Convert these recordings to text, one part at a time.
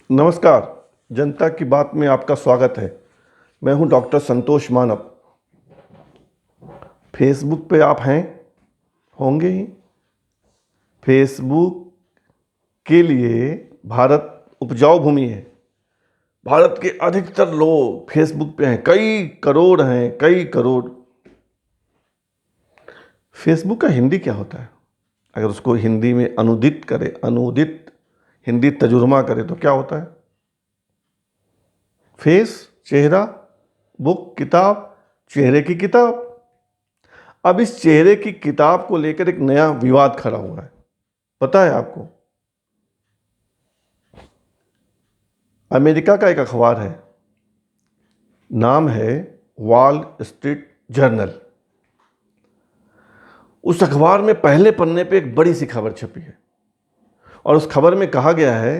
नमस्कार। जनता की बात में आपका स्वागत है। मैं हूं डॉक्टर संतोष मानव। फेसबुक पे आप हैं, होंगे ही। फेसबुक के लिए भारत उपजाऊ भूमि है। भारत के अधिकतर लोग फेसबुक पे हैं, कई करोड़ हैं, कई करोड़। फेसबुक का हिंदी क्या होता है? अगर उसको हिंदी में अनुदित हिंदी तर्जुमा करे तो क्या होता है? फेस चेहरा, बुक किताब, चेहरे की किताब। अब इस चेहरे की किताब को लेकर एक नया विवाद खड़ा हुआ है, पता है आपको? अमेरिका का एक अखबार है, नाम है वॉल स्ट्रीट जर्नल। उस अखबार में पहले पन्ने पे एक बड़ी सी खबर छपी है और उस खबर में कहा गया है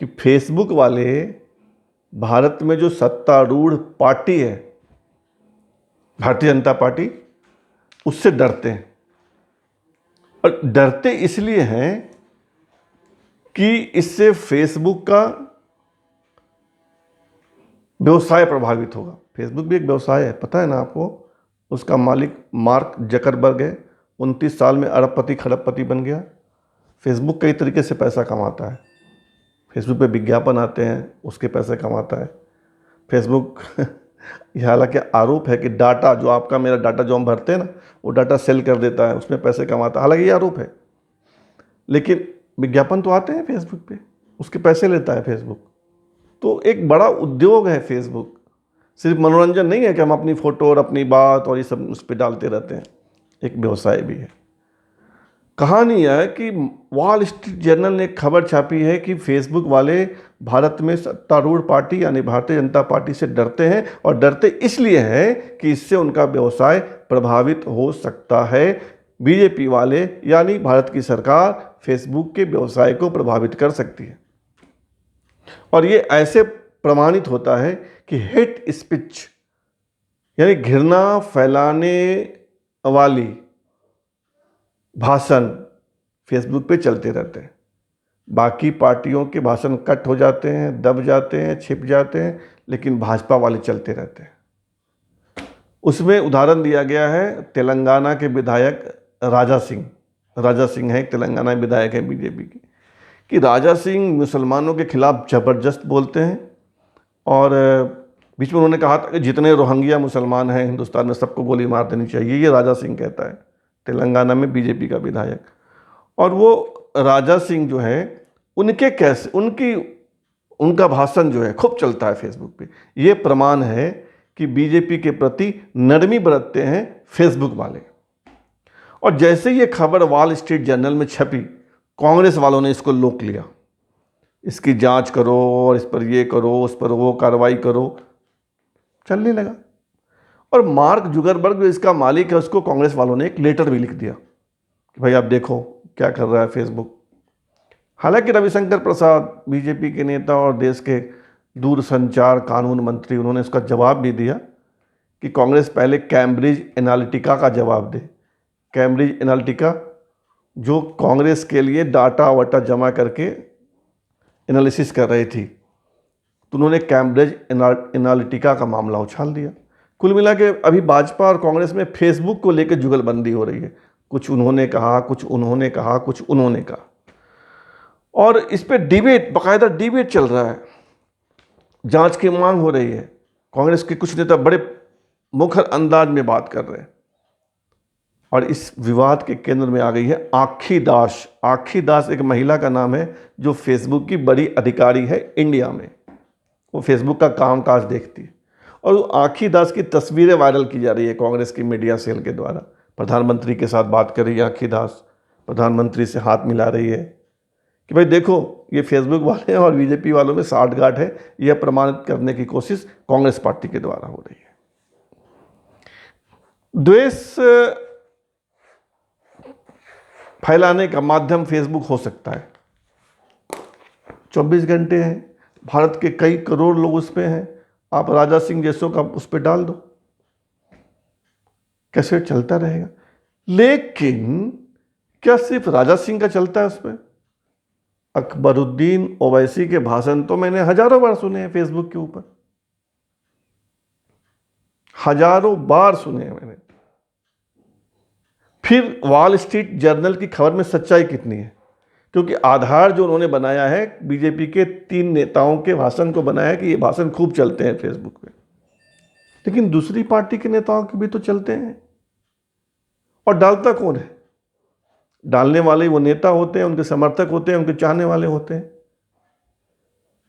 कि फेसबुक वाले भारत में जो सत्तारूढ़ पार्टी है, भारतीय जनता पार्टी, उससे डरते हैं। और डरते इसलिए हैं कि इससे फेसबुक का व्यवसाय प्रभावित होगा। फेसबुक भी एक व्यवसाय है, पता है ना आपको? उसका मालिक मार्क जकरबर्ग है। 29 साल में अरबपति खरबपति बन गया। फेसबुक कई तरीके से पैसा कमाता है। फेसबुक पे विज्ञापन आते हैं, उसके पैसे कमाता है फेसबुक। यह हालांकि आरोप है कि डाटा जो आपका मेरा डाटा जो हम भरते हैं ना, वो डाटा सेल कर देता है, उसमें पैसे कमाता है। हालांकि ये आरोप है, लेकिन विज्ञापन तो आते हैं फेसबुक पे, उसके पैसे लेता है फेसबुक। तो एक बड़ा उद्योग है फेसबुक। सिर्फ मनोरंजन नहीं है कि हम अपनी फोटो और अपनी बात और ये सब उस पर डालते रहते हैं, एक व्यवसाय भी है। कहानी यह है कि वॉल स्ट्रीट जर्नल ने एक खबर छापी है कि फेसबुक वाले भारत में सत्तारूढ़ पार्टी यानी भारतीय जनता पार्टी से डरते हैं, और डरते इसलिए हैं कि इससे उनका व्यवसाय प्रभावित हो सकता है। बीजेपी वाले यानी भारत की सरकार फेसबुक के व्यवसाय को प्रभावित कर सकती है। और ये ऐसे प्रमाणित होता है कि हेट स्पीच यानी घृणा फैलाने वाली भाषण फेसबुक पे चलते रहते हैं। बाकी पार्टियों के भाषण कट हो जाते हैं, दब जाते हैं, छिप जाते हैं, लेकिन भाजपा वाले चलते रहते हैं। उसमें उदाहरण दिया गया है तेलंगाना के विधायक राजा सिंह। राजा सिंह है, एक तेलंगाना विधायक है बीजेपी की, कि राजा सिंह मुसलमानों के खिलाफ ज़बरदस्त बोलते हैं। और बीच में उन्होंने कहा था कि जितने रोहिंग्या मुसलमान हैं हिंदुस्तान में सबको गोली मार देनी चाहिए, ये राजा सिंह कहता है, तेलंगाना में बीजेपी का विधायक। और वो राजा सिंह जो है, उनका भाषण जो है खूब चलता है फेसबुक पे। ये प्रमाण है कि बीजेपी के प्रति नरमी बरतते हैं फेसबुक वाले। और जैसे ये खबर वॉल स्ट्रीट जर्नल में छपी, कांग्रेस वालों ने इसको लोक लिया, इसकी जांच करो और इस पर ये करो, उस पर वो कार्रवाई करो, चलने लगा। और मार्क जुगरबर्ग जो इसका मालिक है, उसको कांग्रेस वालों ने एक लेटर भी लिख दिया कि भाई आप देखो क्या कर रहा है फेसबुक। हालांकि रविशंकर प्रसाद बीजेपी के नेता और देश के दूरसंचार कानून मंत्री, उन्होंने उसका जवाब भी दिया कि कांग्रेस पहले कैम्ब्रिज एनालिटिका का जवाब दे। कैम्ब्रिज एनालिटिका जो कांग्रेस के लिए डाटा वाटा जमा करके एनालिसिस कर रही थी, तो उन्होंने कैम्ब्रिज एनालिटिका का मामला उछाल दिया। कुल मिला के अभी भाजपा और कांग्रेस में फेसबुक को लेकर जुगलबंदी हो रही है। कुछ उन्होंने कहा, कुछ उन्होंने कहा, कुछ उन्होंने कहा, और इस पर डिबेट, बाकायदा डिबेट चल रहा है, जांच की मांग हो रही है। कांग्रेस के कुछ नेता बड़े मुखर अंदाज में बात कर रहे हैं। और इस विवाद के केंद्र में आ गई है आखी दास। आखी दास एक महिला का नाम है जो फेसबुक की बड़ी अधिकारी है इंडिया में। वो फेसबुक का कामकाज देखती है, और वो आखी दास की तस्वीरें वायरल की जा रही है कांग्रेस की मीडिया सेल के द्वारा। प्रधानमंत्री के साथ बात कर रही है आखी दास, प्रधानमंत्री से हाथ मिला रही है कि भाई देखो ये फेसबुक वाले और बीजेपी वालों में साठगांठ है। यह प्रमाणित करने की कोशिश कांग्रेस पार्टी के द्वारा हो रही है। द्वेष फैलाने का माध्यम फेसबुक हो सकता है। 24 घंटे हैं, भारत के कई करोड़ लोग उस पर हैं। आप राजा सिंह जैसों का उस पर डाल दो, कैसे चलता रहेगा। लेकिन क्या सिर्फ राजा सिंह का चलता है उस पर? अकबरुद्दीन ओवैसी के भाषण तो मैंने हजारों बार सुने हैं फेसबुक के ऊपर, हजारों बार सुने हैं मैंने। फिर वॉल स्ट्रीट जर्नल की खबर में सच्चाई कितनी है? क्योंकि आधार जो उन्होंने बनाया है बीजेपी के 3 नेताओं के भाषण को बनाया है कि ये भाषण खूब चलते हैं फेसबुक पे, लेकिन दूसरी पार्टी के नेताओं के भी तो चलते हैं। और डालता कौन है? डालने वाले वो नेता होते हैं, उनके समर्थक होते हैं, उनके चाहने वाले होते हैं।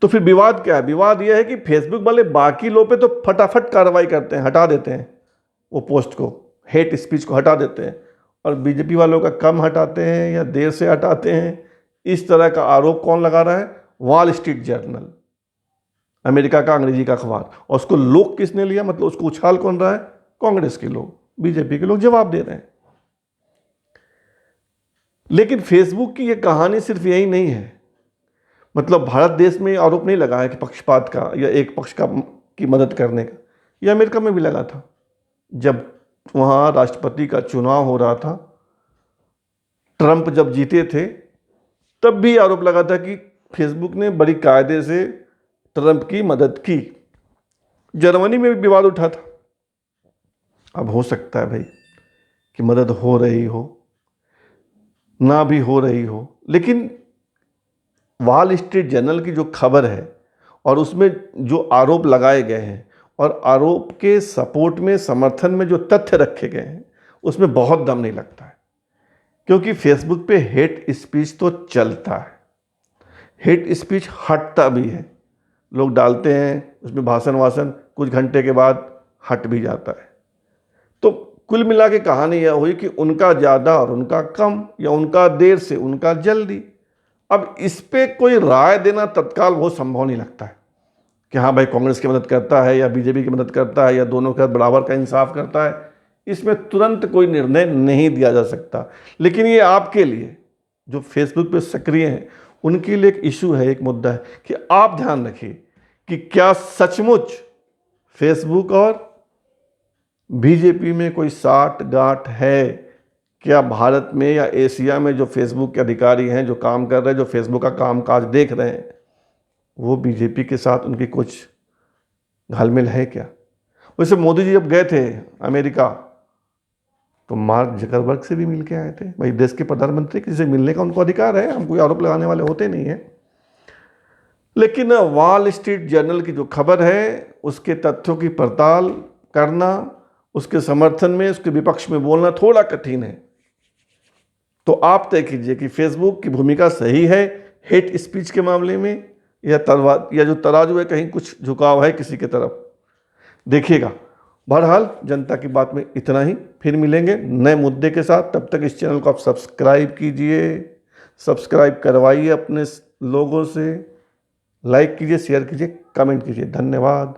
तो फिर विवाद क्या है? विवाद यह है कि फेसबुक वाले बाकी लोग पे तो फटाफट कार्रवाई करते हैं, हटा देते हैं वो पोस्ट को, हेट स्पीच को हटा देते हैं, और बीजेपी वालों का कम हटाते हैं या देर से हटाते हैं। इस तरह का आरोप कौन लगा रहा है? वॉल स्ट्रीट जर्नल, अमेरिका का अंग्रेजी का अखबार। और उसको लोग किसने लिया? मतलब उसको उछाल कौन रहा है? कांग्रेस के लोग, बीजेपी के लोग जवाब दे रहे हैं। लेकिन फेसबुक की यह कहानी सिर्फ यही नहीं है। मतलब भारत देश में आरोप नहीं लगा है कि पक्षपात का या एक पक्ष का की मदद करने का, यह अमेरिका में भी लगा था। जब वहाँ राष्ट्रपति का चुनाव हो रहा था, ट्रंप जब जीते थे, तब भी आरोप लगा था कि फेसबुक ने बड़ी कायदे से ट्रंप की मदद की। जर्मनी में भी विवाद उठा था। अब हो सकता है भाई कि मदद हो रही हो, ना भी हो रही हो, लेकिन वॉल स्ट्रीट जर्नल की जो खबर है और उसमें जो आरोप लगाए गए हैं और आरोप के सपोर्ट में, समर्थन में जो तथ्य रखे गए हैं, उसमें बहुत दम नहीं लगता है। क्योंकि फेसबुक पे हेट स्पीच तो चलता है, हेट स्पीच हटता भी है। लोग डालते हैं उसमें भाषण वाषण, कुछ घंटे के बाद हट भी जाता है। तो कुल मिला के कहानी यह हुई कि उनका ज़्यादा और उनका कम, या उनका देर से उनका जल्दी। अब इस पे कोई राय देना तत्काल बहुत संभव नहीं लगता है कि हाँ भाई कांग्रेस की मदद करता है या बीजेपी की मदद करता है या दोनों का बराबर का इंसाफ करता है। इसमें तुरंत कोई निर्णय नहीं दिया जा सकता। लेकिन ये आपके लिए जो फेसबुक पे सक्रिय हैं उनके लिए एक इशू है, एक मुद्दा है कि आप ध्यान रखिए कि क्या सचमुच फेसबुक और बीजेपी में कोई साठ गांठ है? क्या भारत में या एशिया में जो फेसबुक के अधिकारी हैं, जो काम कर रहे हैं, जो फेसबुक का कामकाज देख रहे हैं, वो बीजेपी के साथ उनकी कुछ घालमेल है क्या? वैसे मोदी जी जब गए थे अमेरिका तो मार्क जकरबर्ग से भी मिल के आए थे। भाई देश के प्रधानमंत्री किसी से मिलने का उनको अधिकार है, हम कोई आरोप लगाने वाले होते नहीं हैं। लेकिन वॉल स्ट्रीट जर्नल की जो खबर है उसके तथ्यों की पड़ताल करना, उसके समर्थन में, उसके विपक्ष में बोलना थोड़ा कठिन है। तो आप तय कीजिए कि फेसबुक की भूमिका सही है हेट स्पीच के मामले में, या जो तराजू है कहीं कुछ झुकाव है किसी की तरफ, देखिएगा। बहरहाल जनता की बात में इतना ही। फिर मिलेंगे नए मुद्दे के साथ। तब तक इस चैनल को आप सब्सक्राइब कीजिए, सब्सक्राइब करवाइए अपने लोगों से, लाइक कीजिए, शेयर कीजिए, कमेंट कीजिए। धन्यवाद।